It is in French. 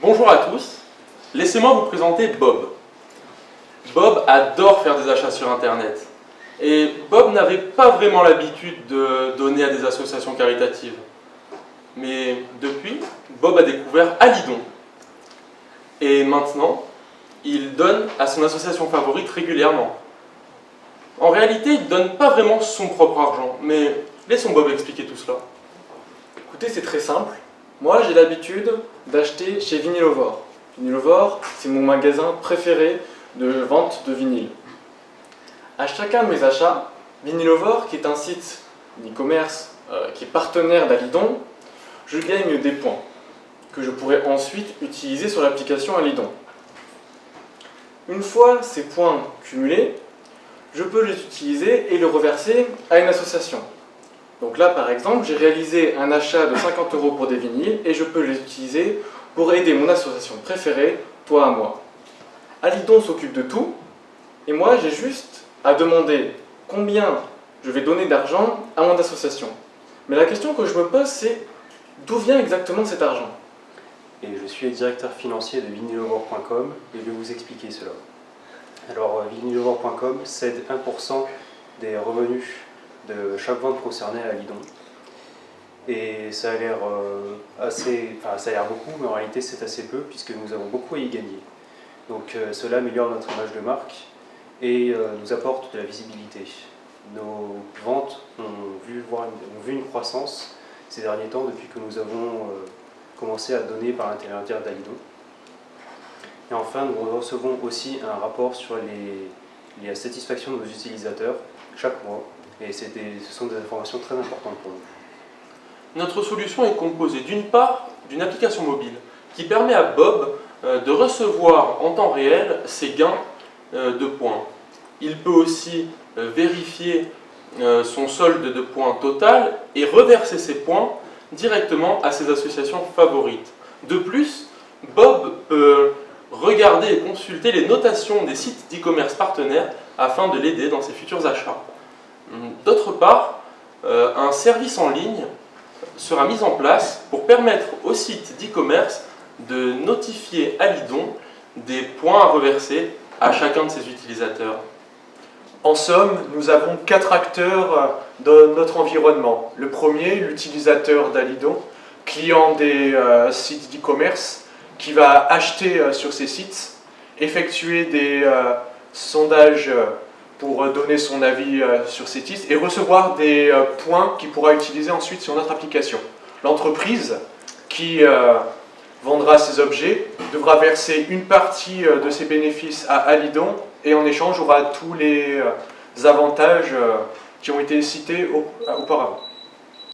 Bonjour à tous, laissez-moi vous présenter Bob. Bob adore faire des achats sur Internet. Et Bob n'avait pas vraiment l'habitude de donner à des associations caritatives. Mais depuis, Bob a découvert Alidon. Et maintenant, il donne à son association favorite régulièrement. En réalité, il ne donne pas vraiment son propre argent, mais laissons Bob expliquer tout cela. Écoutez, c'est très simple. Moi, j'ai l'habitude d'acheter chez Vinylovore. Vinylovore, c'est mon magasin préféré de vente de vinyle. À chacun de mes achats, Vinylovore, qui est un site d'e-commerce qui est partenaire d'Alidon, je gagne des points que je pourrais ensuite utiliser sur l'application Alidon. Une fois ces points cumulés, je peux les utiliser et les reverser à une association. Donc là, par exemple, j'ai réalisé un achat de 50 € pour des vinyles et je peux les utiliser pour aider mon association préférée, Toi à moi. Alidon s'occupe de tout et moi, j'ai juste à demander combien je vais donner d'argent à mon association. Mais la question que je me pose, c'est d'où vient exactement cet argent? Et je suis le directeur financier de vinylovore.com et je vais vous expliquer cela. Alors, vinylovore.com cède 1% des revenus de chaque vente concernée à Alidon. Et ça a l'air ça a l'air beaucoup, mais en réalité c'est assez peu puisque nous avons beaucoup à y gagner. Donc cela améliore notre image de marque et nous apporte de la visibilité. Nos ventes ont vu une croissance ces derniers temps depuis que nous avons commencé à donner par l'intermédiaire d'Alidon. Et enfin, nous recevons aussi un rapport sur la satisfaction de nos utilisateurs chaque mois. Et ce sont des informations très importantes pour nous. Notre solution est composée d'une part d'une application mobile qui permet à Bob de recevoir en temps réel ses gains de points. Il peut aussi vérifier son solde de points total et reverser ses points directement à ses associations favorites. De plus, Bob peut regarder et consulter les notations des sites d'e-commerce partenaires afin de l'aider dans ses futurs achats. D'autre part, un service en ligne sera mis en place pour permettre aux sites d'e-commerce de notifier Alidon des points à reverser à chacun de ses utilisateurs. En somme, nous avons 4 acteurs dans notre environnement. Le premier, l'utilisateur d'Alidon, client des sites d'e-commerce, qui va acheter sur ces sites, effectuer des sondages pour donner son avis sur ces sites et recevoir des points qu'il pourra utiliser ensuite sur notre application. L'entreprise qui vendra ces objets devra verser une partie de ses bénéfices à Alidon et en échange aura tous les avantages qui ont été cités auparavant.